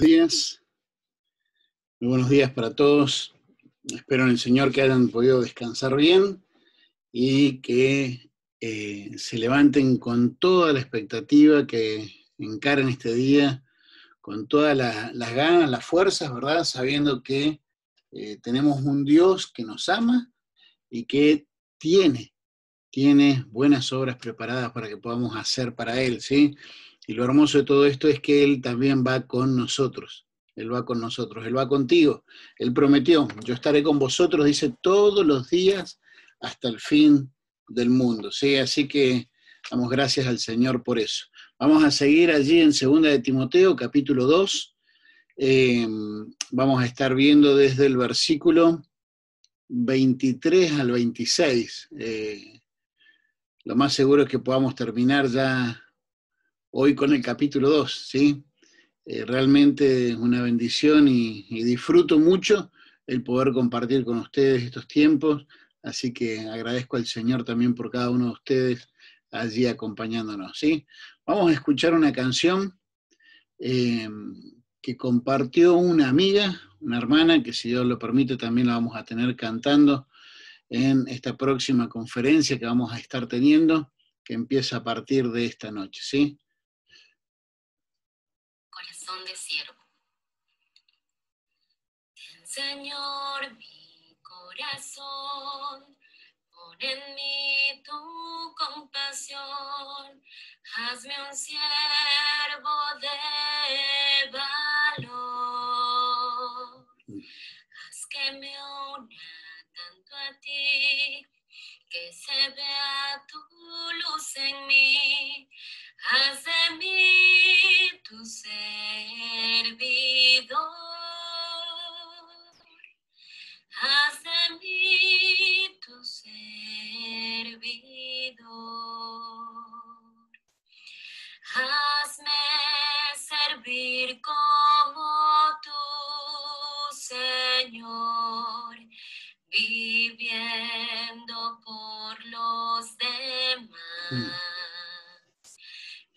Días, muy buenos días para todos. Espero en el Señor que hayan podido descansar bien y que se levanten con toda la expectativa, que encaren este día con todas las ganas, las fuerzas, ¿verdad? Sabiendo que tenemos un Dios que nos ama y que tiene buenas obras preparadas para que podamos hacer para Él, ¿sí? Y lo hermoso de todo esto es que Él también va con nosotros. Él va con nosotros, Él va contigo. Él prometió, yo estaré con vosotros, dice, todos los días hasta el fin del mundo, ¿sí? Así que damos gracias al Señor por eso. Vamos a seguir allí en 2 de Timoteo, capítulo 2. Vamos a estar viendo desde el versículo 23 al 26. Lo más seguro es que podamos terminar ya hoy con el capítulo 2, ¿sí? Realmente es una bendición y disfruto mucho el poder compartir con ustedes estos tiempos, así que agradezco al Señor también por cada uno de ustedes allí acompañándonos, ¿sí? Vamos a escuchar una canción que compartió una amiga, una hermana, que si Dios lo permite también la vamos a tener cantando en esta próxima conferencia que vamos a estar teniendo, que empieza a partir de esta noche, ¿sí? Corazón de siervo. Señor, mi corazón, pon en mí tu compasión, hazme un siervo de valor, haz que me una tanto a ti, que se vea tu luz en mí, haz de mí tu servidor, haz de mí tu servidor, hazme servir como tu Señor, viviendo por los demás.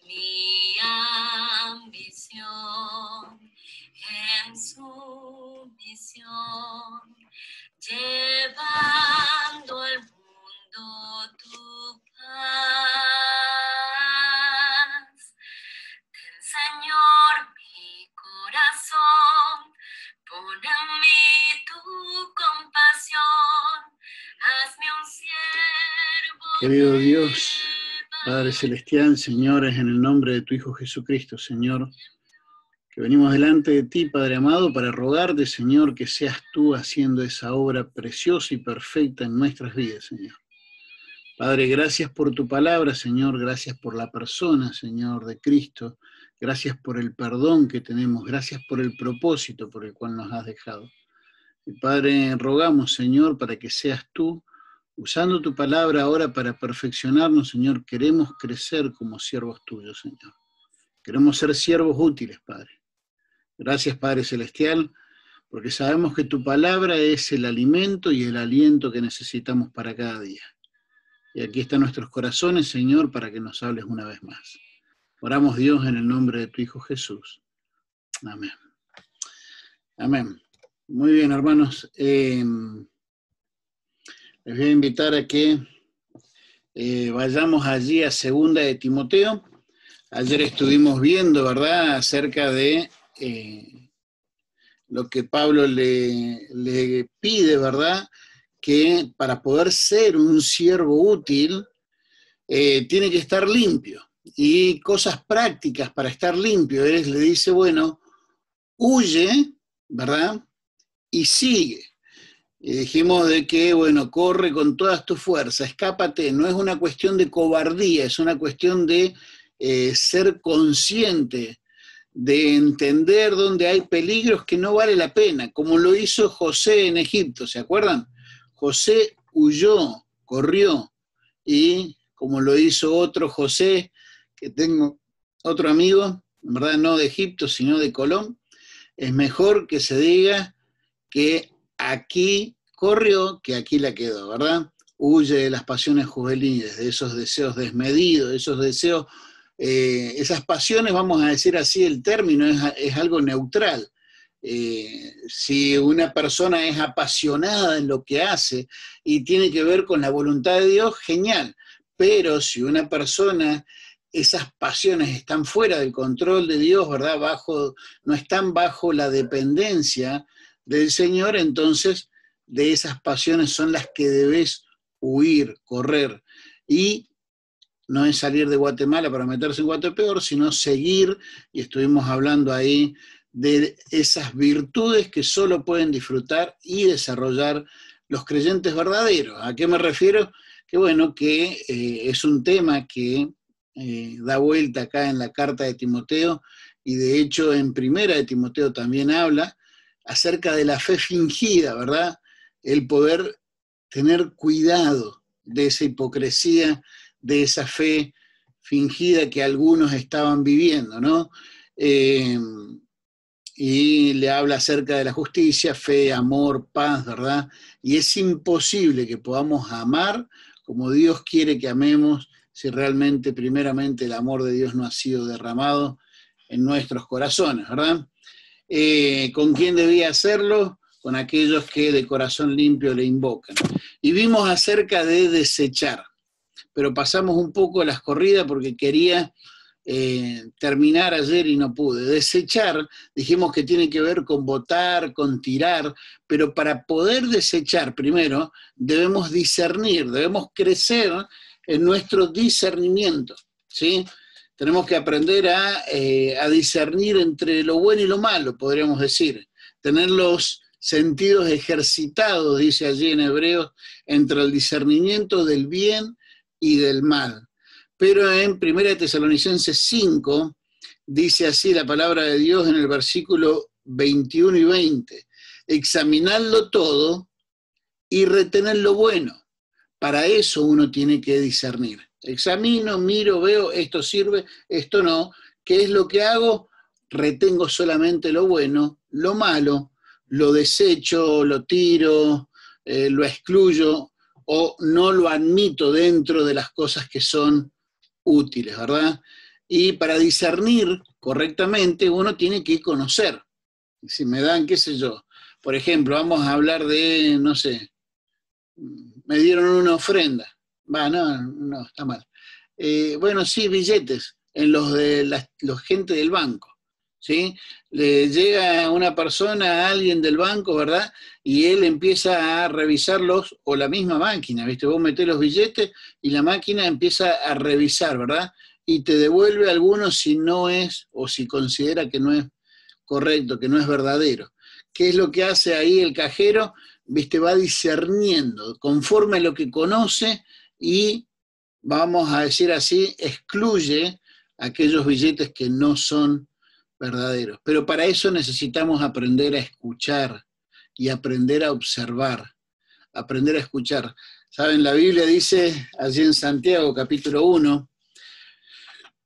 Mi ambición en sumisión, llevando al mundo tu paz. Ten, Señor, mi corazón, pon en mí tu compasión, hazme un siervo. Querido Dios, Padre Celestial, señores, en el nombre de tu Hijo Jesucristo, Señor, que venimos delante de ti, Padre amado, para rogarte, Señor, que seas tú haciendo esa obra preciosa y perfecta en nuestras vidas, Señor. Padre, gracias por tu palabra, Señor, gracias por la persona, Señor, de Cristo, gracias por el perdón que tenemos, gracias por el propósito por el cual nos has dejado. Y Padre, rogamos, Señor, para que seas tú usando tu palabra ahora para perfeccionarnos, Señor. Queremos crecer como siervos tuyos, Señor. Queremos ser siervos útiles, Padre. Gracias, Padre Celestial, porque sabemos que tu palabra es el alimento y el aliento que necesitamos para cada día. Y aquí están nuestros corazones, Señor, para que nos hables una vez más. Oramos, Dios, en el nombre de tu Hijo Jesús. Amén. Amén. Muy bien, hermanos. Les voy a invitar a que vayamos allí a 2 de Timoteo. Ayer estuvimos viendo, ¿verdad?, acerca de lo que Pablo le pide, ¿verdad?, que para poder ser un siervo útil tiene que estar limpio. Y cosas prácticas para estar limpio, le dice, bueno, huye, ¿verdad?, y sigue. Y dijimos de que, bueno, corre con todas tus fuerzas, escápate. No es una cuestión de cobardía, es una cuestión de ser consciente, de entender dónde hay peligros que no vale la pena, como lo hizo José en Egipto, ¿se acuerdan? José huyó, corrió, y como lo hizo otro José, que tengo otro amigo, en verdad no de Egipto, sino de Colón, es mejor que se diga que aquí corrió, que aquí la quedó, ¿verdad? Huye de las pasiones juveniles, de esos deseos desmedidos, de esos deseos esas pasiones, vamos a decir así, el término es algo neutral. Si una persona es apasionada en lo que hace y tiene que ver con la voluntad de Dios, genial. Pero si una persona, esas pasiones están fuera del control de Dios, ¿verdad? No están bajo la dependencia del Señor, entonces de esas pasiones son las que debes huir, correr. Y no es salir de Guatemala para meterse en Guatepeor, sino seguir, y estuvimos hablando ahí de esas virtudes que solo pueden disfrutar y desarrollar los creyentes verdaderos. ¿A qué me refiero? Que bueno, que es un tema que da vuelta acá en la carta de Timoteo, y de hecho en primera de Timoteo también habla acerca de la fe fingida, ¿verdad? El poder tener cuidado de esa hipocresía, de esa fe fingida que algunos estaban viviendo, ¿no? Y le habla acerca de la justicia, fe, amor, paz, ¿verdad? Y es imposible que podamos amar como Dios quiere que amemos si realmente, primeramente, el amor de Dios no ha sido derramado en nuestros corazones, ¿verdad? ¿Con quién debía hacerlo? Con aquellos que de corazón limpio le invocan. Y vimos acerca de desechar, pero pasamos un poco las corridas porque quería terminar ayer y no pude. Desechar, dijimos que tiene que ver con botar, con tirar, pero para poder desechar, primero, debemos discernir, debemos crecer en nuestro discernimiento, ¿sí? Tenemos que aprender a discernir entre lo bueno y lo malo, podríamos decir. Tener los sentidos ejercitados, dice allí en Hebreos, entre el discernimiento del bien y del mal. Pero en 1 Tesalonicenses 5 dice así la palabra de Dios en el versículo 21 y 20: examinadlo todo y retener lo bueno. Para eso uno tiene que discernir. Examino, miro, veo, esto sirve, esto no. ¿Qué es lo que hago? Retengo solamente lo bueno, lo malo lo desecho, lo tiro, lo excluyo o no lo admito dentro de las cosas que son útiles, ¿verdad? Y para discernir correctamente uno tiene que conocer. Si me dan, qué sé yo, por ejemplo, vamos a hablar de, no sé, me dieron una ofrenda. No, está mal. Bueno, sí, billetes en los de los gente del banco, ¿sí? Le llega una persona, a alguien del banco, ¿verdad? Y él empieza a revisarlos, o la misma máquina, ¿viste? Vos metés los billetes y la máquina empieza a revisar, ¿verdad? Y te devuelve algunos si no es, o si considera que no es correcto, que no es verdadero. ¿Qué es lo que hace ahí el cajero? ¿Viste? Va discerniendo conforme a lo que conoce y, vamos a decir así, excluye aquellos billetes que no son verdaderos. Pero para eso necesitamos aprender a escuchar y aprender a observar, aprender a escuchar. ¿Saben? La Biblia dice allí en Santiago capítulo 1,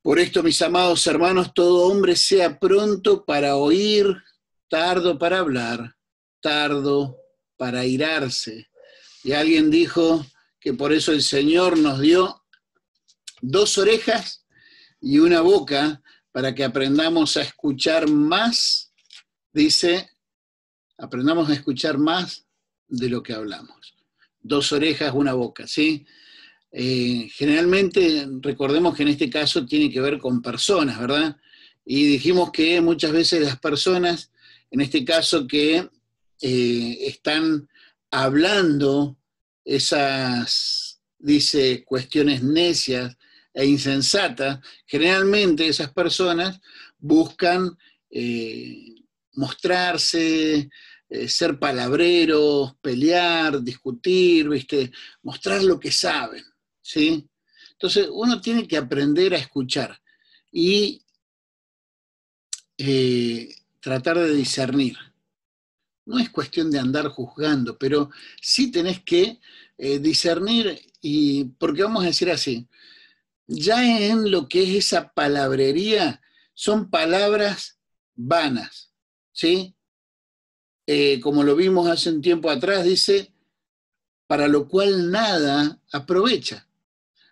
por esto, mis amados hermanos, todo hombre sea pronto para oír, tardo para hablar, tardo para airarse. Y alguien dijo que por eso el Señor nos dio 2 orejas y una boca para que aprendamos a escuchar más, dice, aprendamos a escuchar más de lo que hablamos. 2 orejas, una boca, ¿sí? Generalmente, recordemos que en este caso tiene que ver con personas, ¿verdad? Y dijimos que muchas veces las personas, en este caso que están hablando esas, dice, cuestiones necias e insensatas, generalmente esas personas buscan mostrarse, ser palabreros, pelear, discutir, ¿viste? Mostrar lo que saben, ¿sí? Entonces uno tiene que aprender a escuchar y tratar de discernir. No es cuestión de andar juzgando, pero sí tenés que discernir, y porque vamos a decir así, ya en lo que es esa palabrería, son palabras vanas, ¿sí? Como lo vimos hace un tiempo atrás, dice, para lo cual nada aprovecha.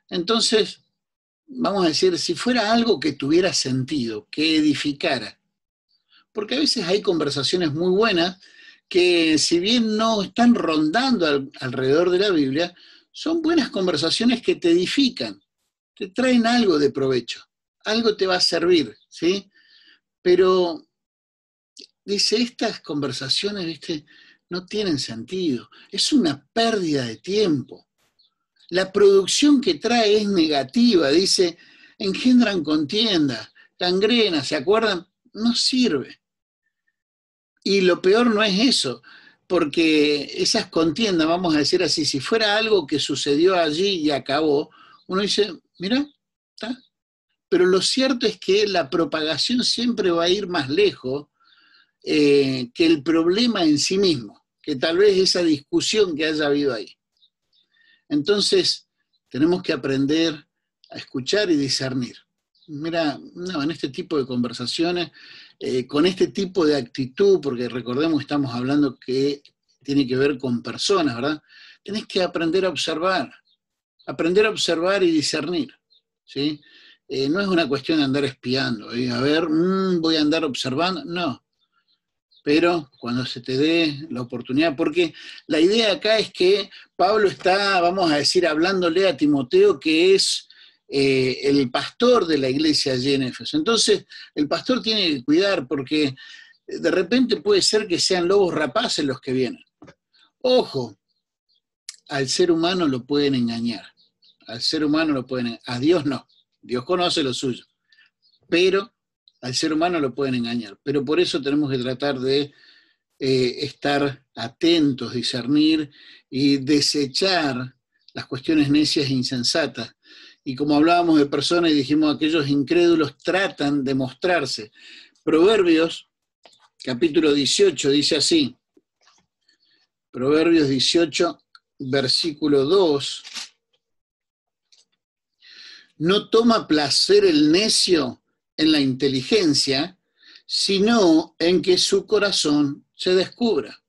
Entonces, vamos a decir, si fuera algo que tuviera sentido, que edificara. Porque a veces hay conversaciones muy buenas que, si bien no están rondando alrededor de la Biblia, son buenas conversaciones que te edifican, te traen algo de provecho, algo te va a servir, ¿sí? Pero, dice, estas conversaciones, ¿viste?, no tienen sentido, es una pérdida de tiempo. La producción que trae es negativa, dice, engendran contienda, gangrena, ¿se acuerdan? No sirve. Y lo peor no es eso, porque esas contiendas, vamos a decir así, si fuera algo que sucedió allí y acabó, uno dice, mira, está. Pero lo cierto es que la propagación siempre va a ir más lejos que el problema en sí mismo, que tal vez esa discusión que haya habido ahí. Entonces, tenemos que aprender a escuchar y discernir. Mira, no, en este tipo de conversaciones, con este tipo de actitud, porque recordemos, estamos hablando que tiene que ver con personas, ¿verdad? Tenés que aprender a observar y discernir, ¿sí? No es una cuestión de andar espiando, a ver, voy a andar observando, no. Pero cuando se te dé la oportunidad, porque la idea acá es que Pablo está, vamos a decir, hablándole a Timoteo, que es el pastor de la iglesia allí en Éfeso. Entonces, el pastor tiene que cuidar, porque de repente puede ser que sean lobos rapaces los que vienen. Ojo, al ser humano lo pueden engañar, a Dios no, Dios conoce lo suyo, pero al ser humano lo pueden engañar. Pero por eso tenemos que tratar de estar atentos, discernir y desechar las cuestiones necias e insensatas. Y como hablábamos de personas y dijimos, aquellos incrédulos tratan de mostrarse. Proverbios, capítulo 18, dice así, Proverbios 18, versículo 2, no toma placer el necio en la inteligencia, sino en que su corazón se descubra.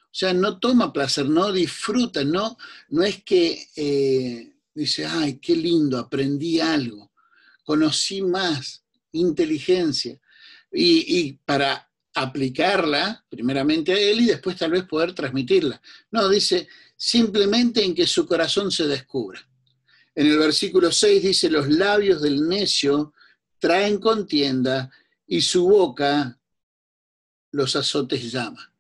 O sea, no toma placer, no disfruta, no es que dice, ay, qué lindo, aprendí algo, conocí más inteligencia, y para aplicarla primeramente a él y después tal vez poder transmitirla. No, dice, simplemente en que su corazón se descubra. En el versículo 6 dice, los labios del necio traen contienda y su boca los azotes llama.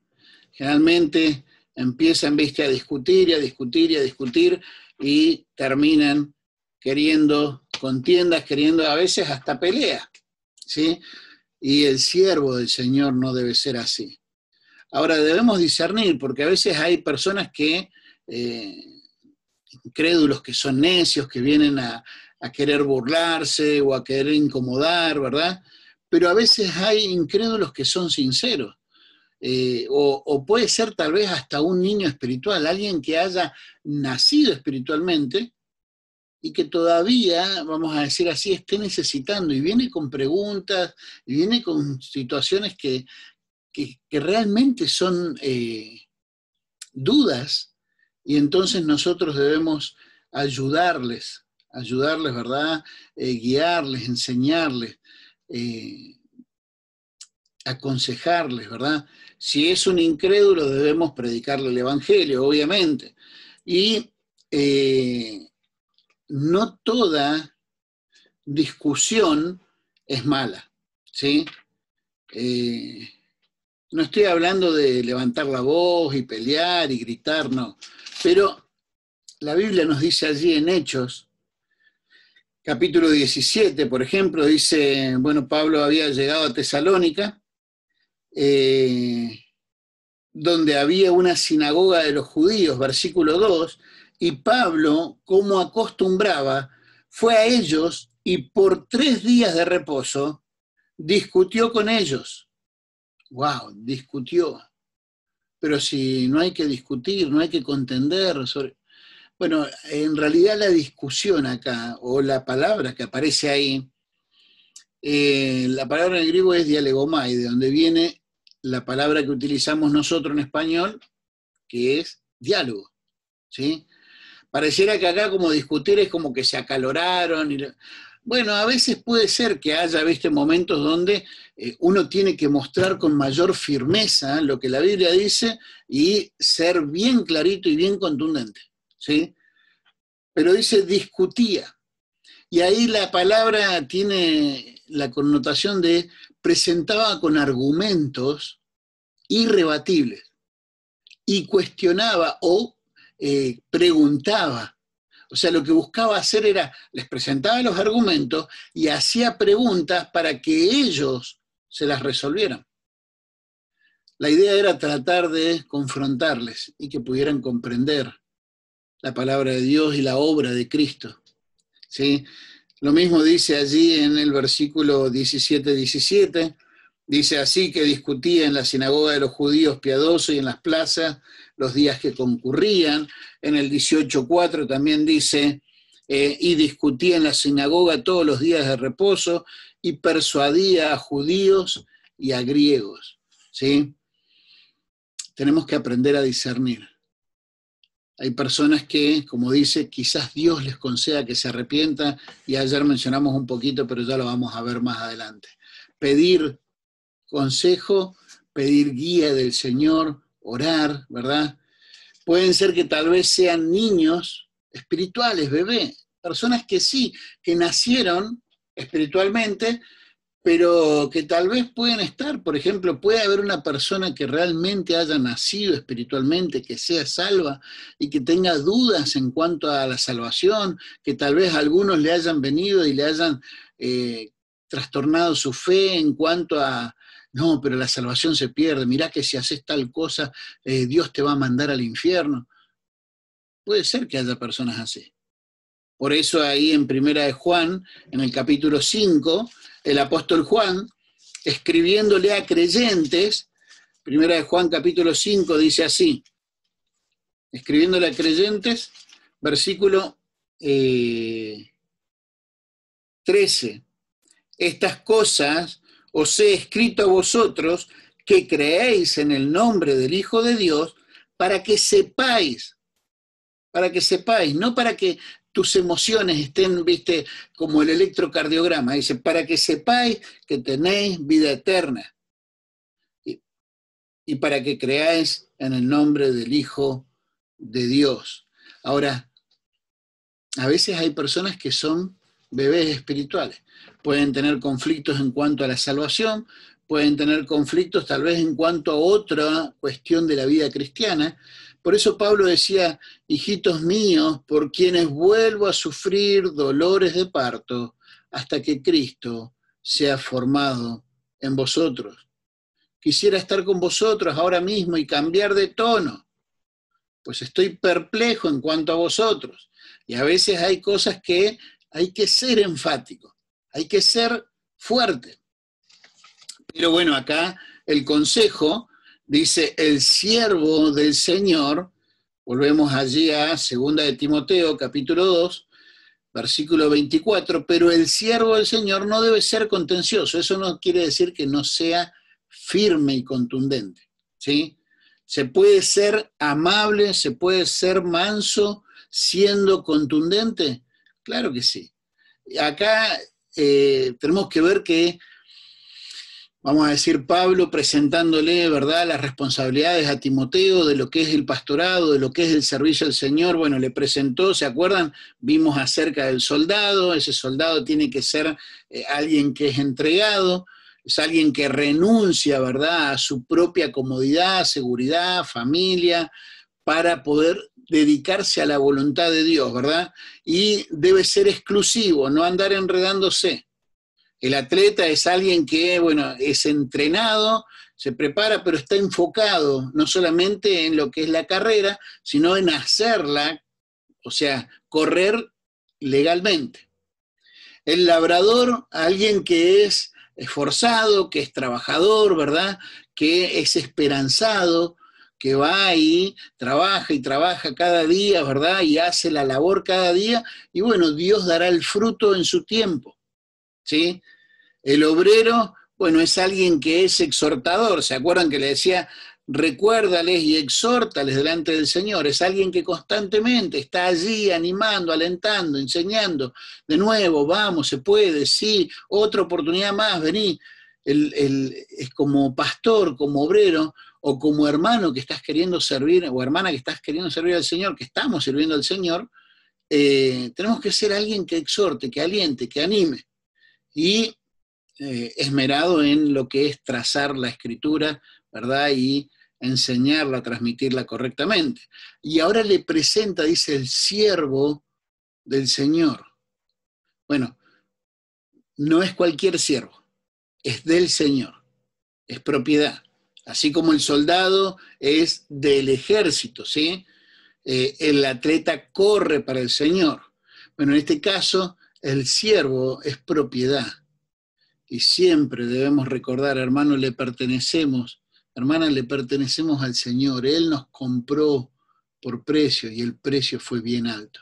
Generalmente empiezan, viste, a discutir y terminan queriendo contiendas, queriendo a veces hasta pelea, ¿sí? Y el siervo del Señor no debe ser así. Ahora debemos discernir, porque a veces hay personas que, incrédulos, que son necios, que vienen a querer burlarse o a querer incomodar, ¿verdad? Pero a veces hay incrédulos que son sinceros. O puede ser tal vez hasta un niño espiritual, alguien que haya nacido espiritualmente y que todavía, vamos a decir así, esté necesitando y viene con preguntas y viene con situaciones que realmente son dudas, y entonces nosotros debemos ayudarles, ¿verdad? Guiarles, enseñarles, aconsejarles, ¿verdad? Si es un incrédulo, debemos predicarle el Evangelio, obviamente. Y no toda discusión es mala, ¿sí? No estoy hablando de levantar la voz y pelear y gritar, no. Pero la Biblia nos dice allí en Hechos, capítulo 17, por ejemplo, dice, bueno, Pablo había llegado a Tesalónica, donde había una sinagoga de los judíos, versículo 2, y Pablo, como acostumbraba, fue a ellos y por 3 días de reposo discutió con ellos. ¡Wow! Discutió. Pero si no hay que discutir, no hay que contender sobre... Bueno, en realidad la discusión acá, o la palabra que aparece ahí, la palabra en griego es dialegomai, de donde viene la palabra que utilizamos nosotros en español, que es diálogo, ¿sí? Pareciera que acá como discutir es como que se acaloraron. Bueno, a veces puede ser que haya, viste, momentos donde uno tiene que mostrar con mayor firmeza lo que la Biblia dice y ser bien clarito y bien contundente, ¿sí? Pero dice discutía. Y ahí la palabra tiene la connotación de presentaba con argumentos irrebatibles y cuestionaba o preguntaba. O sea, lo que buscaba hacer era, les presentaba los argumentos y hacía preguntas para que ellos se las resolvieran. La idea era tratar de confrontarles y que pudieran comprender la palabra de Dios y la obra de Cristo, ¿sí? Lo mismo dice allí en el versículo 17, dice así que discutía en la sinagoga de los judíos piadosos y en las plazas los días que concurrían. En el 18:4 también dice, y discutía en la sinagoga todos los días de reposo y persuadía a judíos y a griegos, ¿sí? Tenemos que aprender a discernir. Hay personas que, como dice, quizás Dios les conceda que se arrepientan, y ayer mencionamos un poquito, pero ya lo vamos a ver más adelante. Pedir consejo, pedir guía del Señor, orar, ¿verdad? Pueden ser que tal vez sean niños espirituales, bebés, personas que sí, que nacieron espiritualmente, pero que tal vez pueden estar, por ejemplo, puede haber una persona que realmente haya nacido espiritualmente, que sea salva y que tenga dudas en cuanto a la salvación, que tal vez algunos le hayan venido y le hayan trastornado su fe en cuanto a, no, pero la salvación se pierde, mirá que si haces tal cosa, Dios te va a mandar al infierno. Puede ser que haya personas así. Por eso ahí en Primera de Juan, en el capítulo 5, el apóstol Juan, escribiéndole a creyentes, Primera de Juan capítulo 5 dice así, escribiéndole a creyentes, versículo 13, estas cosas os he escrito a vosotros que creéis en el nombre del Hijo de Dios, para que sepáis, no para que tus emociones estén, viste, como el electrocardiograma, dice, para que sepáis que tenéis vida eterna y para que creáis en el nombre del Hijo de Dios. Ahora, a veces hay personas que son bebés espirituales, pueden tener conflictos en cuanto a la salvación, pueden tener conflictos tal vez en cuanto a otra cuestión de la vida cristiana. Por eso Pablo decía, hijitos míos, por quienes vuelvo a sufrir dolores de parto hasta que Cristo sea formado en vosotros. Quisiera estar con vosotros ahora mismo y cambiar de tono, pues estoy perplejo en cuanto a vosotros. Y a veces hay cosas que hay que ser enfático, hay que ser fuerte. Pero bueno, acá el consejo dice, el siervo del Señor, volvemos allí a 2 de Timoteo, capítulo 2, versículo 24, pero el siervo del Señor no debe ser contencioso. Eso no quiere decir que no sea firme y contundente, ¿sí? Se puede ser amable, se puede ser manso siendo contundente, claro que sí. Acá tenemos que ver que, vamos a decir, Pablo presentándole, ¿verdad?, las responsabilidades a Timoteo de lo que es el pastorado, de lo que es el servicio al Señor. Bueno, le presentó, ¿se acuerdan? Vimos acerca del soldado, ese soldado tiene que ser alguien que es entregado, es alguien que renuncia, ¿verdad?, a su propia comodidad, seguridad, familia, para poder dedicarse a la voluntad de Dios, ¿verdad? Y debe ser exclusivo, no andar enredándose. El atleta es alguien que, bueno, es entrenado, se prepara, pero está enfocado no solamente en lo que es la carrera, sino en hacerla, o sea, correr legalmente. El labrador, alguien que es esforzado, que es trabajador, ¿verdad? Que es esperanzado, que va y trabaja cada día, ¿verdad? Y hace la labor cada día, y bueno, Dios dará el fruto en su tiempo, ¿sí? El obrero, bueno, es alguien que es exhortador. ¿Se acuerdan que le decía recuérdales y exhórtales delante del Señor. Es alguien que constantemente está allí animando, alentando, enseñando. De nuevo, vamos, se puede, sí, otra oportunidad más, vení. Es como pastor, como obrero, o como hermano que estás queriendo servir, o hermana que estás queriendo servir al Señor, que estamos sirviendo al Señor, tenemos que ser alguien que exhorte, que aliente, que anime, y esmerado en lo que es trazar la escritura, ¿verdad? Y enseñarla, transmitirla correctamente. Y ahora le presenta, dice, el siervo del Señor. Bueno, no es cualquier siervo, es del Señor, es propiedad. Así como el soldado es del ejército, ¿sí? El atleta corre para el Señor. Bueno, en este caso, el siervo es propiedad. Y siempre debemos recordar, hermano, le pertenecemos, hermana, le pertenecemos al Señor. Él nos compró por precio y el precio fue bien alto.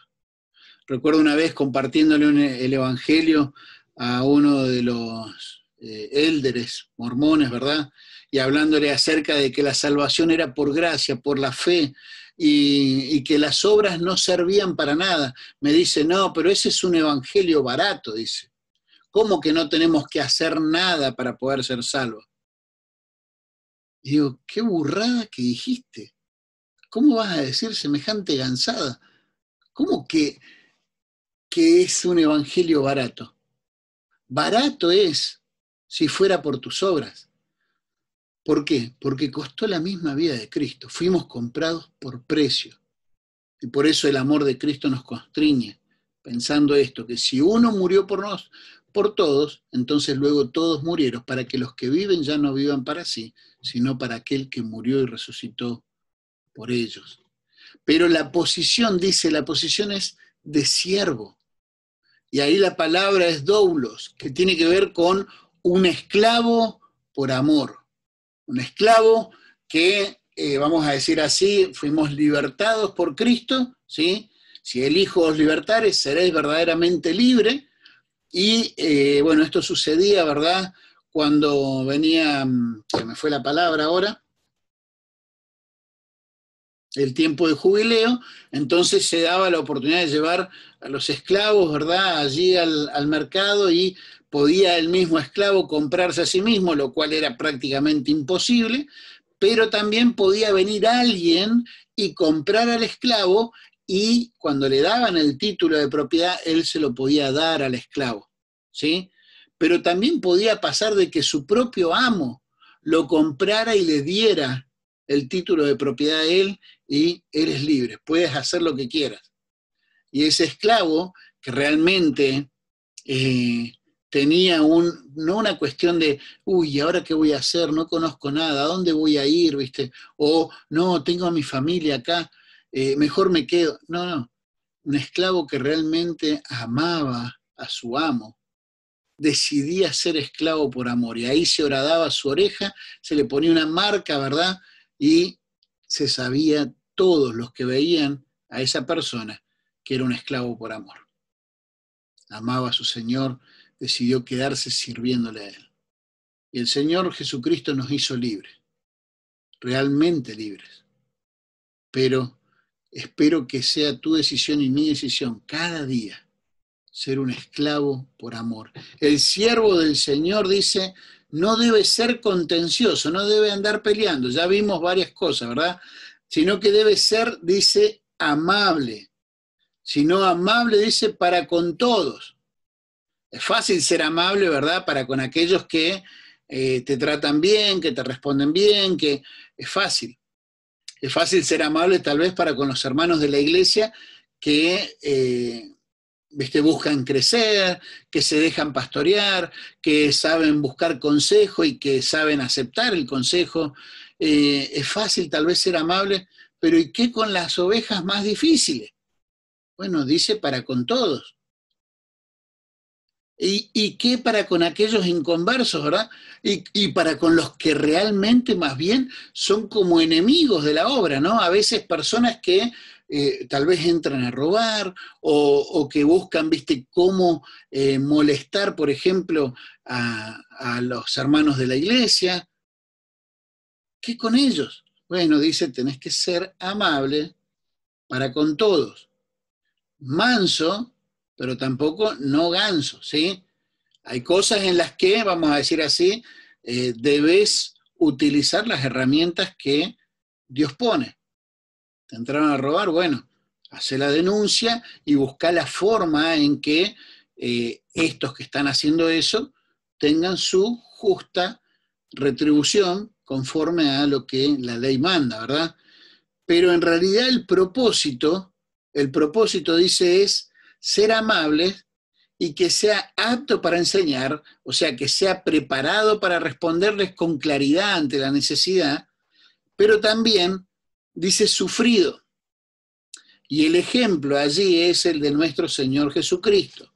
Recuerdo una vez compartiéndole el Evangelio a uno de los élderes mormones, ¿verdad? Y hablándole acerca de que la salvación era por gracia, por la fe, y que las obras no servían para nada. Me dice, no, pero ese es un evangelio barato, dice. ¿Cómo que no tenemos que hacer nada para poder ser salvos? Y digo, qué burrada que dijiste. ¿Cómo vas a decir semejante gansada? ¿Cómo que es un evangelio barato? Barato es si fuera por tus obras. ¿Por qué? Porque costó la misma vida de Cristo. Fuimos comprados por precio. Y por eso el amor de Cristo nos constriñe, pensando esto, que si uno murió por todos, entonces luego todos murieron, para que los que viven ya no vivan para sí, sino para aquel que murió y resucitó por ellos. Pero la posición, dice, la posición es de siervo. Y ahí la palabra es doulos, que tiene que ver con un esclavo por amor. Un esclavo que, vamos a decir así, fuimos libertados por Cristo, ¿sí? Si el Hijo os libertare, seréis verdaderamente libre. Y bueno, esto sucedía, ¿verdad? Cuando venía, se me fue la palabra ahora, el tiempo de jubileo, entonces se daba la oportunidad de llevar a los esclavos, ¿verdad?, allí al mercado, y podía el mismo esclavo comprarse a sí mismo, lo cual era prácticamente imposible, pero también podía venir alguien y comprar al esclavo, y cuando le daban el título de propiedad, él se lo podía dar al esclavo, ¿sí? Pero también podía pasar de que su propio amo lo comprara y le diera el título de propiedad a él, y eres libre, puedes hacer lo que quieras. Y ese esclavo, que realmente tenía no una cuestión de, uy, ¿ahora qué voy a hacer? No conozco nada, ¿a dónde voy a ir? ¿Viste? O, no, tengo a mi familia acá, mejor me quedo. No, no, un esclavo que realmente amaba a su amo, decidía ser esclavo por amor, y ahí se horadaba su oreja, se le ponía una marca, ¿verdad? Y se sabía, todos los que veían a esa persona, que era un esclavo por amor. Amaba a su Señor, decidió quedarse sirviéndole a Él. Y el Señor Jesucristo nos hizo libres, realmente libres. Pero espero que sea tu decisión y mi decisión cada día ser un esclavo por amor. El siervo del Señor, dice, no debe ser contencioso, no debe andar peleando. Ya vimos varias cosas, ¿verdad? Sino que debe ser, dice, amable. Sino amable, dice, para con todos. Es fácil ser amable, ¿verdad? Para con aquellos que te tratan bien, que te responden bien, que es fácil. Es fácil ser amable tal vez para con los hermanos de la iglesia que buscan crecer, que se dejan pastorear, que saben buscar consejo y que saben aceptar el consejo. Es fácil tal vez ser amable, pero ¿y qué con las ovejas más difíciles? Bueno, dice para con todos. ¿Y qué para con aquellos inconversos, verdad? Y para con los que realmente más bien son como enemigos de la obra, ¿no? A veces personas que tal vez entran a robar o que buscan, ¿viste?, cómo molestar, por ejemplo, a los hermanos de la iglesia. ¿Qué con ellos? Bueno, dice, tenés que ser amable para con todos. Manso, pero tampoco no ganso, ¿sí? Hay cosas en las que, vamos a decir así, debes utilizar las herramientas que Dios pone. Te entraron a robar, bueno, hace la denuncia y busca la forma en que estos que están haciendo eso tengan su justa retribución conforme a lo que la ley manda, ¿verdad? Pero en realidad el propósito dice es ser amables y que sea apto para enseñar, o sea, que sea preparado para responderles con claridad ante la necesidad, pero también dice sufrido. Y el ejemplo allí es el de nuestro Señor Jesucristo.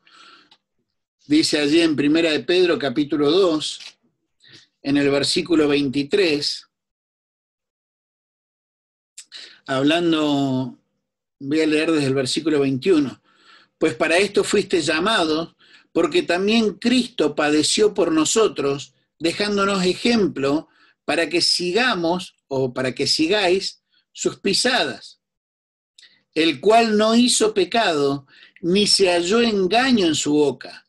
Dice allí en 1 de Pedro capítulo 2, en el versículo 23, hablando, voy a leer desde el versículo 21, pues para esto fuiste llamados, porque también Cristo padeció por nosotros, dejándonos ejemplo para que sigamos o para que sigáis sus pisadas, el cual no hizo pecado, ni se halló engaño en su boca,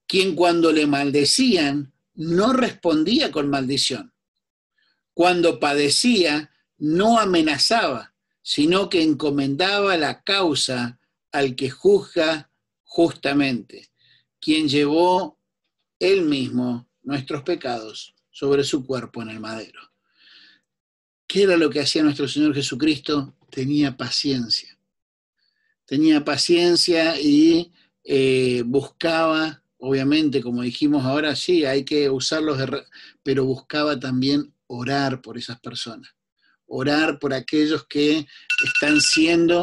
quien cuando le maldecían no respondía con maldición, cuando padecía no amenazaba, sino que encomendaba la causa al que juzga justamente, quien llevó él mismo nuestros pecados sobre su cuerpo en el madero. ¿Qué era lo que hacía nuestro Señor Jesucristo? Tenía paciencia. Tenía paciencia y buscaba, obviamente, como dijimos ahora, sí, hay que usarlos, pero buscaba también orar por esas personas. Orar por aquellos que están siendo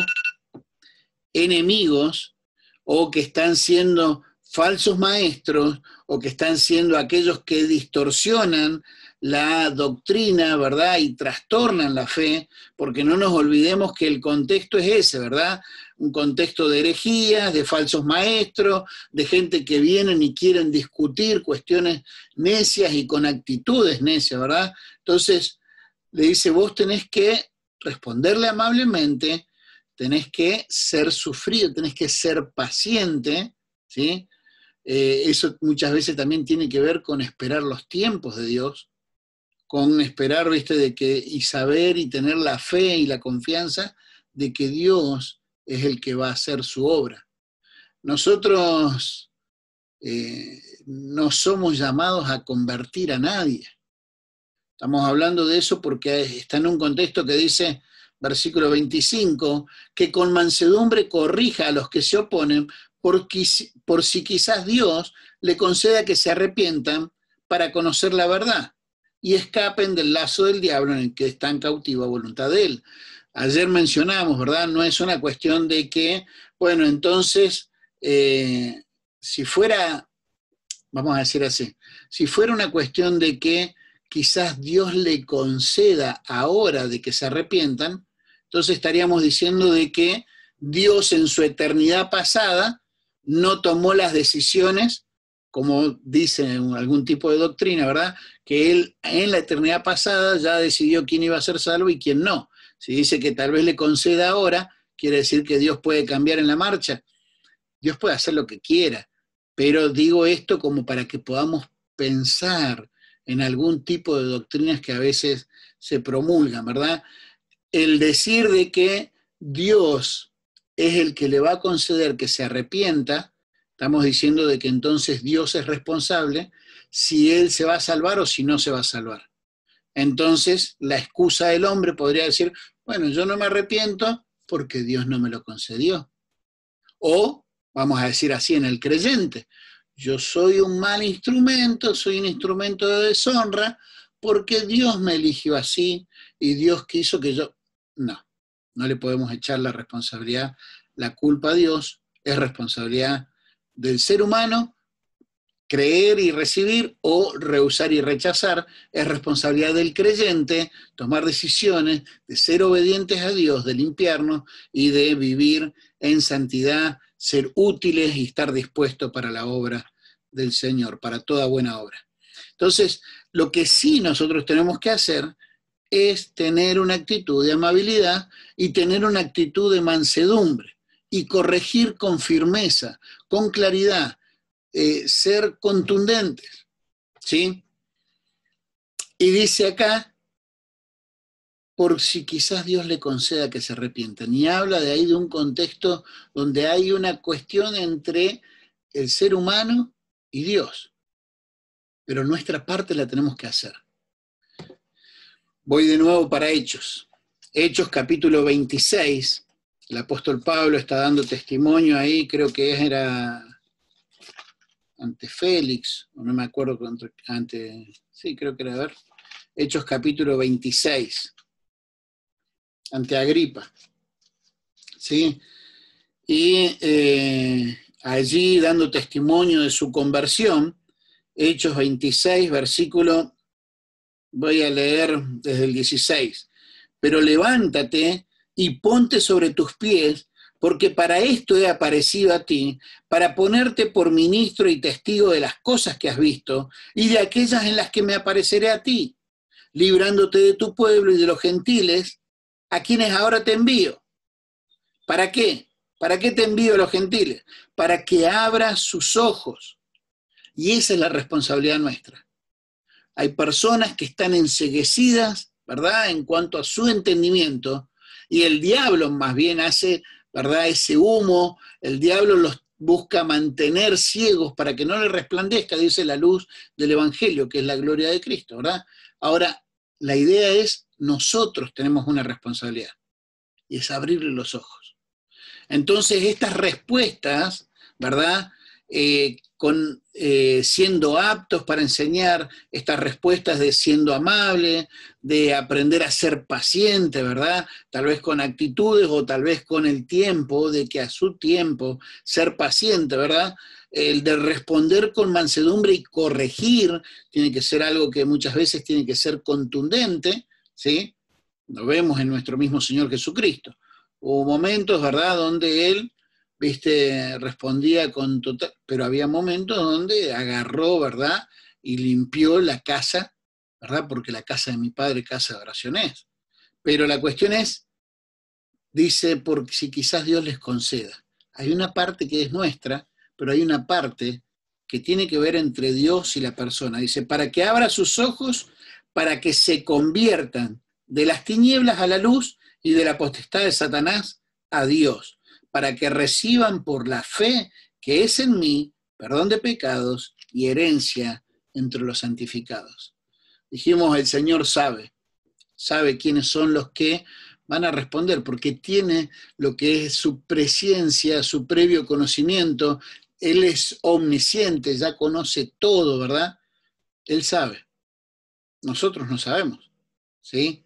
enemigos o que están siendo falsos maestros o que están siendo aquellos que distorsionan la doctrina, ¿verdad? Y trastornan la fe, porque no nos olvidemos que el contexto es ese, ¿verdad? Un contexto de herejías, de falsos maestros, de gente que vienen y quieren discutir cuestiones necias y con actitudes necias, ¿verdad? Entonces, le dice, vos tenés que responderle amablemente, tenés que ser sufrido, tenés que ser paciente, ¿sí? Eso muchas veces también tiene que ver con esperar los tiempos de Dios, con esperar, ¿viste? De que, y saber y tener la fe y la confianza de que Dios es el que va a hacer su obra. Nosotros no somos llamados a convertir a nadie. Estamos hablando de eso porque está en un contexto que dice, versículo 25, que con mansedumbre corrija a los que se oponen, por si quizás Dios le conceda que se arrepientan para conocer la verdad y escapen del lazo del diablo en el que están cautivos a voluntad de él. Ayer mencionamos, ¿verdad? No es una cuestión de que, bueno, entonces, si fuera, vamos a decir así, si fuera una cuestión de que quizás Dios le conceda ahora de que se arrepientan, entonces estaríamos diciendo de que Dios en su eternidad pasada no tomó las decisiones, como dice en algún tipo de doctrina, ¿verdad? Que Él en la eternidad pasada ya decidió quién iba a ser salvo y quién no. Si dice que tal vez le conceda ahora, quiere decir que Dios puede cambiar en la marcha. Dios puede hacer lo que quiera, pero digo esto como para que podamos pensar en algún tipo de doctrinas que a veces se promulgan, ¿verdad? El decir de que Dios es el que le va a conceder que se arrepienta, estamos diciendo de que entonces Dios es responsable si Él se va a salvar o si no se va a salvar. Entonces, la excusa del hombre podría decir, bueno, yo no me arrepiento porque Dios no me lo concedió. O, vamos a decir así, en el creyente, yo soy un mal instrumento, soy un instrumento de deshonra, porque Dios me eligió así y Dios quiso que yo... No le podemos echar la responsabilidad, la culpa a Dios, es responsabilidad del ser humano, creer y recibir o rehusar y rechazar, es responsabilidad del creyente tomar decisiones de ser obedientes a Dios, de limpiarnos y de vivir en santidad, ser útiles y estar dispuestos para la obra del Señor, para toda buena obra. Entonces, lo que sí nosotros tenemos que hacer es tener una actitud de amabilidad y tener una actitud de mansedumbre y corregir con firmeza, con claridad, ser contundentes, ¿sí? Y dice acá, por si quizás Dios le conceda que se arrepientan. Y habla de ahí de un contexto donde hay una cuestión entre el ser humano y Dios. Pero nuestra parte la tenemos que hacer. Voy de nuevo para Hechos. Hechos capítulo 26. El apóstol Pablo está dando testimonio ahí, creo que era ante Félix, o no me acuerdo, sí, creo que era, a ver, Hechos capítulo 26. Ante Agripa, ¿sí? Y allí dando testimonio de su conversión, Hechos 26, versículo, voy a leer desde el 16, pero levántate y ponte sobre tus pies, porque para esto he aparecido a ti, para ponerte por ministro y testigo de las cosas que has visto y de aquellas en las que me apareceré a ti, librándote de tu pueblo y de los gentiles, a quienes ahora te envío. ¿Para qué? ¿Para qué te envío a los gentiles? Para que abras sus ojos. Y esa es la responsabilidad nuestra. Hay personas que están enceguecidas, ¿verdad?, en cuanto a su entendimiento, y el diablo más bien hace, ¿verdad?, ese humo, el diablo los busca mantener ciegos para que no les resplandezca, dice, la luz del Evangelio, que es la gloria de Cristo, ¿verdad? Ahora, la idea es, nosotros tenemos una responsabilidad, y es abrirle los ojos. Entonces, estas respuestas, ¿verdad?, siendo aptos para enseñar, estas respuestas de siendo amable, de aprender a ser paciente, ¿verdad?, tal vez con actitudes o tal vez con el tiempo, de que a su tiempo ser paciente, ¿verdad?, el de responder con mansedumbre y corregir, tiene que ser algo que muchas veces tiene que ser contundente, ¿sí? Lo vemos en nuestro mismo Señor Jesucristo. Hubo momentos, ¿verdad?, donde Él, respondía con total, pero había momentos donde agarró, ¿verdad?, y limpió la casa, ¿verdad?, porque la casa de mi padre, casa de oración es. Pero la cuestión es, dice, por si quizás Dios les conceda. Hay una parte que es nuestra, pero hay una parte que tiene que ver entre Dios y la persona. Dice, para que abra sus ojos, para que se conviertan de las tinieblas a la luz y de la potestad de Satanás a Dios, para que reciban por la fe que es en mí perdón de pecados y herencia entre los santificados. Dijimos, el Señor sabe quiénes son los que van a responder, porque tiene lo que es su presciencia, su previo conocimiento. Él es omnisciente, ya conoce todo, ¿verdad? Él sabe. Nosotros no sabemos, ¿sí?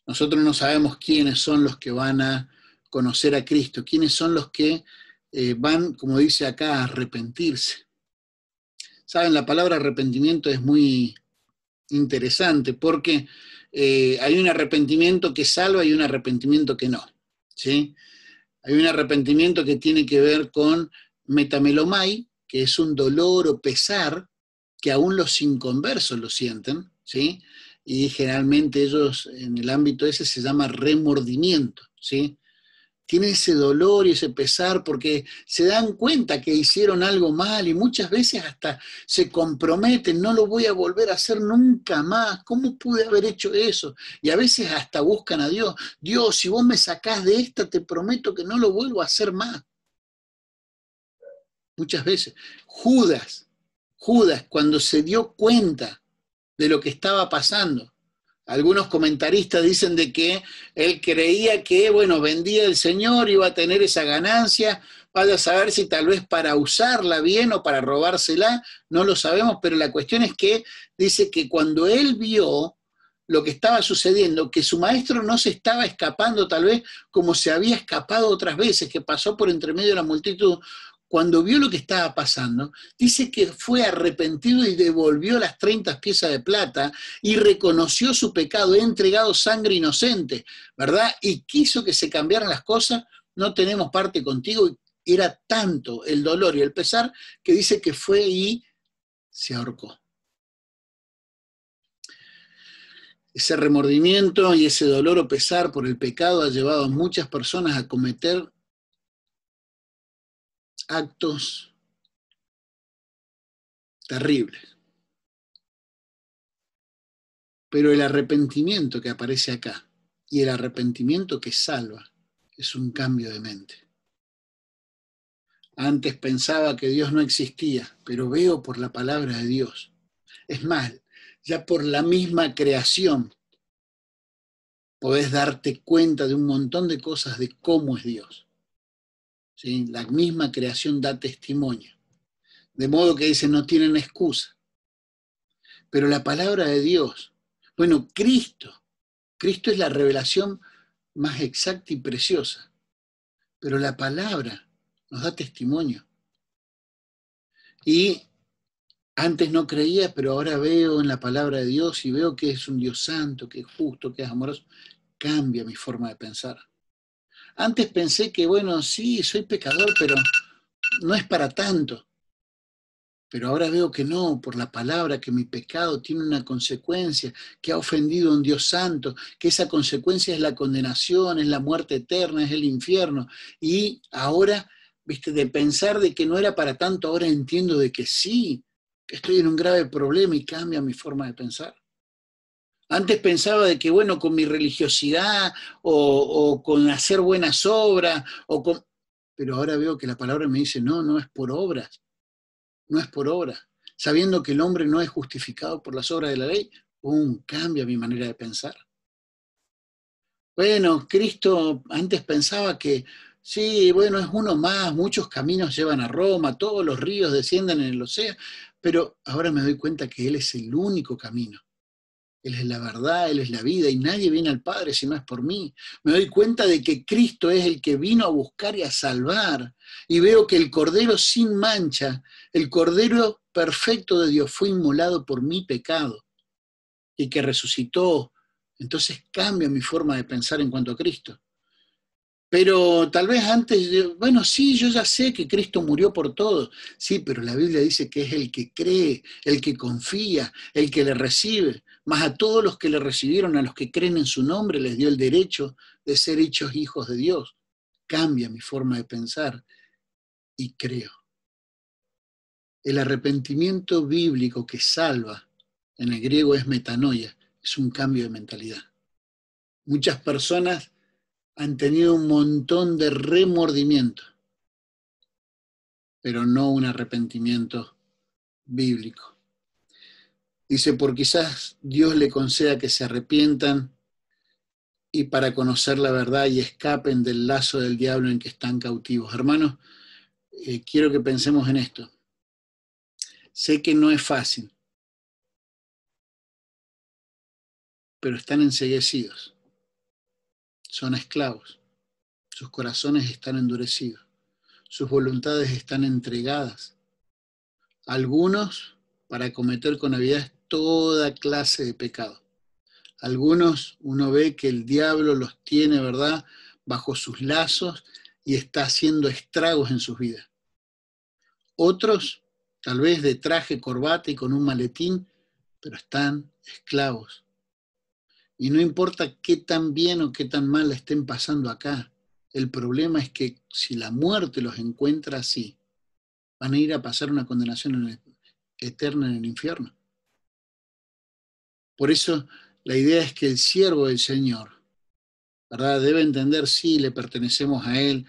Nosotros no sabemos quiénes son los que van a conocer a Cristo, quiénes son los que van, como dice acá, a arrepentirse. Saben, la palabra arrepentimiento es muy interesante porque hay un arrepentimiento que salva y un arrepentimiento que no, ¿sí? Hay un arrepentimiento que tiene que ver con metamelomai, que es un dolor o pesar que aún los inconversos lo sienten, ¿sí? Y generalmente ellos en el ámbito ese se llama remordimiento, ¿sí? Tienen ese dolor y ese pesar porque se dan cuenta que hicieron algo mal y muchas veces hasta se comprometen, no lo voy a volver a hacer nunca más, ¿cómo pude haber hecho eso? Y a veces hasta buscan a Dios, Dios, si vos me sacás de esta, te prometo que no lo vuelvo a hacer más. Muchas veces. Judas, cuando se dio cuenta de lo que estaba pasando, algunos comentaristas dicen de que él creía que, bueno, vendía el Señor, iba a tener esa ganancia, vaya a saber si tal vez para usarla bien o para robársela, no lo sabemos, pero la cuestión es que dice que cuando él vio lo que estaba sucediendo, que su maestro no se estaba escapando tal vez como se había escapado otras veces, que pasó por entre medio de la multitud, cuando vio lo que estaba pasando, dice que fue arrepentido y devolvió las 30 piezas de plata y reconoció su pecado, he entregado sangre inocente, ¿verdad? Y quiso que se cambiaran las cosas, no tenemos parte contigo. Era tanto el dolor y el pesar que dice que fue y se ahorcó. Ese remordimiento y ese dolor o pesar por el pecado ha llevado a muchas personas a cometer actos terribles. Pero el arrepentimiento que aparece acá y el arrepentimiento que salva es un cambio de mente. Antes pensaba que Dios no existía, pero veo por la palabra de Dios. Es más, ya por la misma creación podés darte cuenta de un montón de cosas de cómo es Dios. ¿Sí? La misma creación da testimonio. De modo que dice, no tienen excusa. Pero la palabra de Dios, bueno, Cristo es la revelación más exacta y preciosa, pero la palabra nos da testimonio. Y antes no creía, pero ahora veo en la palabra de Dios y veo que es un Dios santo, que es justo, que es amoroso. Cambia mi forma de pensar. Antes pensé que, bueno, sí, soy pecador, pero no es para tanto. Pero ahora veo que no, por la palabra, que mi pecado tiene una consecuencia, que ha ofendido a un Dios santo, que esa consecuencia es la condenación, es la muerte eterna, es el infierno. Y ahora, viste, de pensar de que no era para tanto, ahora entiendo de que sí, que estoy en un grave problema y cambia mi forma de pensar. Antes pensaba de que, bueno, con mi religiosidad o con hacer buenas obras, pero ahora veo que la palabra me dice, no, no es por obras. No es por obra. Sabiendo que el hombre no es justificado por las obras de la ley, cambia mi manera de pensar. Bueno, Cristo antes pensaba que, sí, bueno, es uno más, muchos caminos llevan a Roma, todos los ríos descienden en el océano, pero ahora me doy cuenta que Él es el único camino. Él es la verdad, Él es la vida, y nadie viene al Padre si no es por mí. Me doy cuenta de que Cristo es el que vino a buscar y a salvar, y veo que el Cordero sin mancha, el Cordero perfecto de Dios fue inmolado por mi pecado, y que resucitó. Entonces cambia mi forma de pensar en cuanto a Cristo. Pero tal vez antes, bueno, sí, yo ya sé que Cristo murió por todos, sí, pero la Biblia dice que es el que cree, el que confía, el que le recibe, más a todos los que le recibieron, a los que creen en su nombre, les dio el derecho de ser hechos hijos de Dios. Cambia mi forma de pensar y creo. El arrepentimiento bíblico que salva, en el griego es metanoia, es un cambio de mentalidad. Muchas personas han tenido un montón de remordimiento, pero no un arrepentimiento bíblico. Dice, por quizás Dios le conceda que se arrepientan y para conocer la verdad y escapen del lazo del diablo en que están cautivos. Hermanos, quiero que pensemos en esto. Sé que no es fácil, pero están enceguecidos, son esclavos, sus corazones están endurecidos, sus voluntades están entregadas. Algunos para cometer con avidez toda clase de pecado. Algunos uno ve que el diablo los tiene, ¿verdad?, bajo sus lazos y está haciendo estragos en sus vidas. Otros, tal vez de traje, corbata y con un maletín, pero están esclavos. Y no importa qué tan bien o qué tan mal la estén pasando acá, el problema es que si la muerte los encuentra así, van a ir a pasar una condenación eterna en el infierno. Por eso la idea es que el siervo del Señor, ¿verdad?, debe entender, sí, le pertenecemos a Él,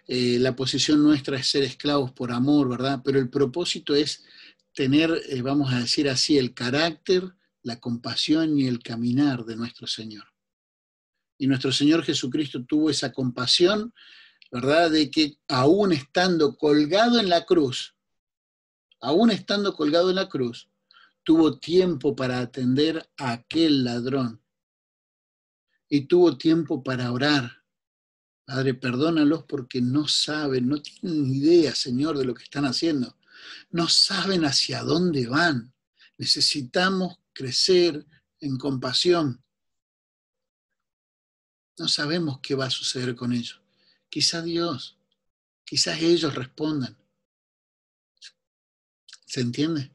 la posición nuestra es ser esclavos por amor, ¿verdad? Pero el propósito es tener, vamos a decir así, el carácter, la compasión y el caminar de nuestro Señor. Y nuestro Señor Jesucristo tuvo esa compasión, ¿verdad?, de que aún estando colgado en la cruz, tuvo tiempo para atender a aquel ladrón y tuvo tiempo para orar. Padre, perdónalos porque no saben, no tienen ni idea, Señor, de lo que están haciendo. No saben hacia dónde van. Necesitamos crecer en compasión. No sabemos qué va a suceder con ellos. Quizás Dios, quizás ellos respondan. ¿Se entiende?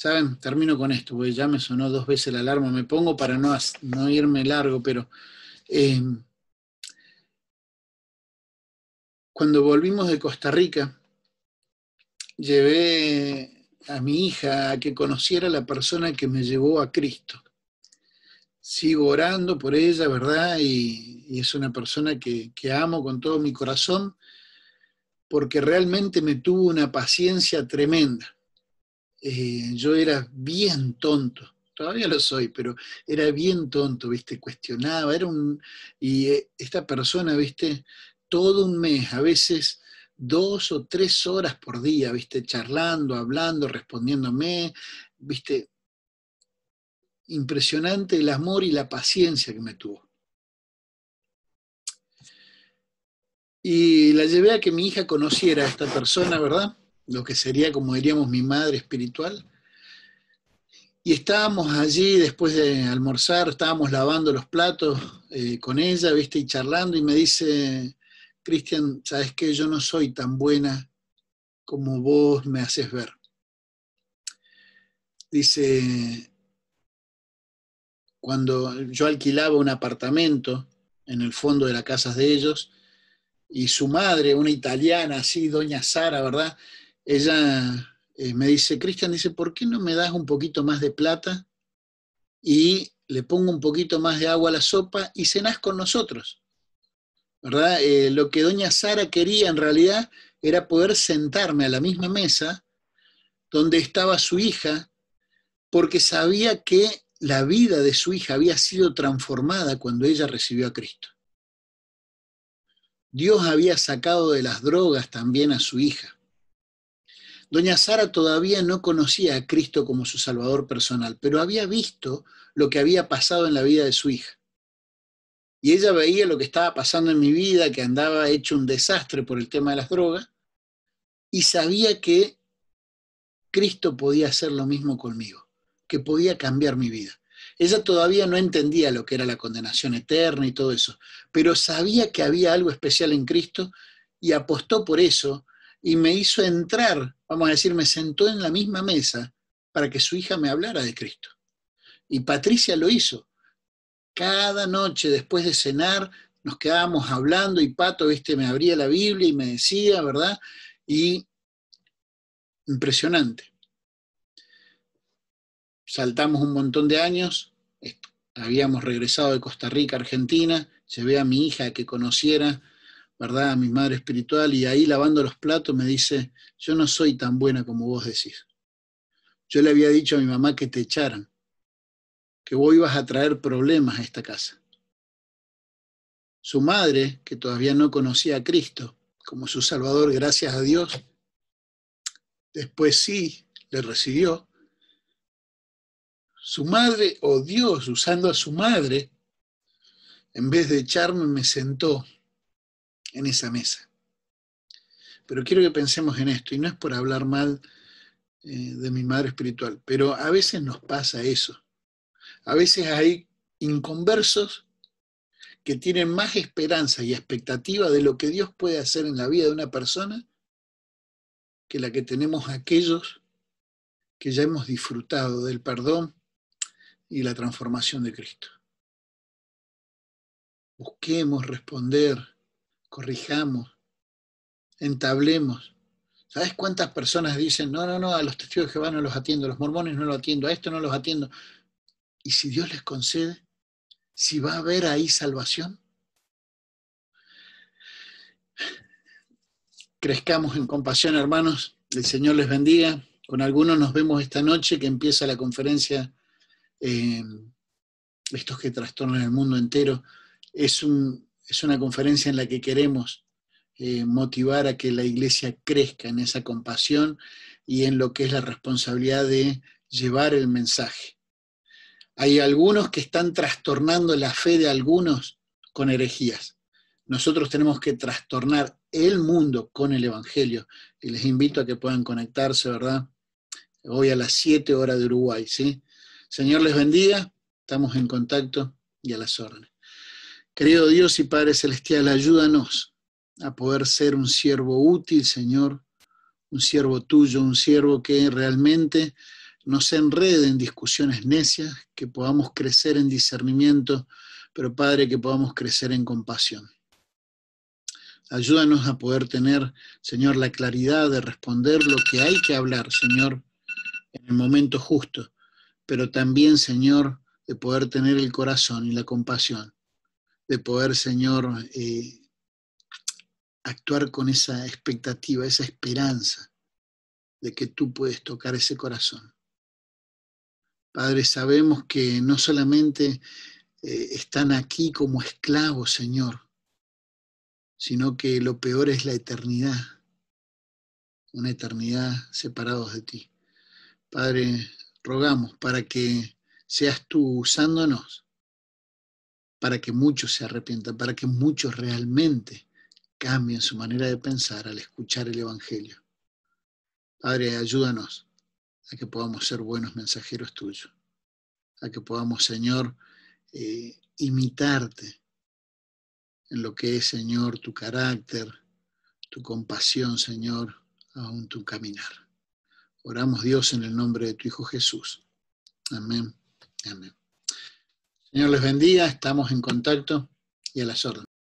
¿Saben? Termino con esto, porque ya me sonó 2 veces la alarma, me pongo para no irme largo, pero cuando volvimos de Costa Rica, llevé a mi hija a que conociera a la persona que me llevó a Cristo. Sigo orando por ella, ¿verdad? Y es una persona que amo con todo mi corazón, porque realmente me tuvo una paciencia tremenda. Yo era bien tonto, todavía lo soy, pero era bien tonto, ¿viste? Cuestionaba, y esta persona, ¿viste? Todo un mes, a veces 2 o 3 horas por día, ¿viste? Charlando, hablando, respondiéndome, ¿viste? Impresionante el amor y la paciencia que me tuvo. Y la llevé a que mi hija conociera a esta persona, ¿verdad? Lo que sería, como diríamos, mi madre espiritual. Y estábamos allí después de almorzar, estábamos lavando los platos con ella, ¿viste? Y charlando, y me dice, Cristian, ¿sabes qué? Yo no soy tan buena como vos me haces ver. Dice, cuando yo alquilaba un apartamento en el fondo de las casas de ellos, y su madre, una italiana así, doña Sara, ¿verdad? Ella me dice, Cristian, dice, ¿por qué no me das un poquito más de plata y le pongo un poquito más de agua a la sopa y cenás con nosotros? ¿Verdad? Lo que doña Sara quería en realidad era poder sentarme a la misma mesa donde estaba su hija, porque sabía que la vida de su hija había sido transformada cuando ella recibió a Cristo. Dios había sacado de las drogas también a su hija. Doña Sara todavía no conocía a Cristo como su Salvador personal, pero había visto lo que había pasado en la vida de su hija. Y ella veía lo que estaba pasando en mi vida, que andaba hecho un desastre por el tema de las drogas, y sabía que Cristo podía hacer lo mismo conmigo, que podía cambiar mi vida. Ella todavía no entendía lo que era la condenación eterna y todo eso, pero sabía que había algo especial en Cristo y apostó por eso y me hizo entrar, vamos a decir, me sentó en la misma mesa para que su hija me hablara de Cristo. Y Patricia lo hizo. Cada noche después de cenar nos quedábamos hablando y Pato, ¿viste? Me abría la Biblia y me decía, ¿verdad? Y impresionante. Saltamos un montón de años, habíamos regresado de Costa Rica a Argentina, llevé a mi hija a que conociera, ¿verdad?, a mi madre espiritual, y ahí lavando los platos me dice, yo no soy tan buena como vos decís. Yo le había dicho a mi mamá que te echaran, que vos ibas a traer problemas a esta casa. Su madre, que todavía no conocía a Cristo como su Salvador, gracias a Dios, después sí le recibió. Su madre, o Dios usando a su madre, en vez de echarme, me sentó en esa mesa. Pero quiero que pensemos en esto, y no es por hablar mal de mi madre espiritual, pero a veces nos pasa eso. A veces hay inconversos que tienen más esperanza y expectativa de lo que Dios puede hacer en la vida de una persona que la que tenemos aquellos que ya hemos disfrutado del perdón y la transformación de Cristo. Busquemos responder, corrijamos, entablemos. ¿Sabes cuántas personas dicen, no, a los testigos de Jehová no los atiendo, a los mormones no los atiendo, a esto no los atiendo? ¿Y si Dios les concede? ¿Si va a haber ahí salvación? Crezcamos en compasión, hermanos. El Señor les bendiga. Con algunos nos vemos esta noche que empieza la conferencia Estos que trastornan el mundo entero. Es una conferencia en la que queremos motivar a que la iglesia crezca en esa compasión y en lo que es la responsabilidad de llevar el mensaje. Hay algunos que están trastornando la fe de algunos con herejías. Nosotros tenemos que trastornar el mundo con el Evangelio y les invito a que puedan conectarse, ¿verdad? Hoy a las 7 horas de Uruguay, ¿sí? Señor les bendiga, estamos en contacto y a las órdenes. Querido Dios y Padre Celestial, ayúdanos a poder ser un siervo útil, Señor, un siervo tuyo, un siervo que realmente no se enrede en discusiones necias, que podamos crecer en discernimiento, pero Padre, que podamos crecer en compasión. Ayúdanos a poder tener, Señor, la claridad de responder lo que hay que hablar, Señor, en el momento justo, pero también, Señor, de poder tener el corazón y la compasión, de poder, Señor, actuar con esa expectativa, esa esperanza de que tú puedes tocar ese corazón. Padre, sabemos que no solamente están aquí como esclavos, Señor, sino que lo peor es la eternidad, una eternidad separados de ti. Padre, rogamos para que seas tú usándonos, para que muchos se arrepientan, para que muchos realmente cambien su manera de pensar al escuchar el Evangelio. Padre, ayúdanos a que podamos ser buenos mensajeros tuyos, a que podamos, Señor, imitarte en lo que es, Señor, tu carácter, tu compasión, Señor, aún tu caminar. Oramos, Dios, en el nombre de tu Hijo Jesús. Amén. Amén. Señor les bendiga, estamos en contacto y a las órdenes.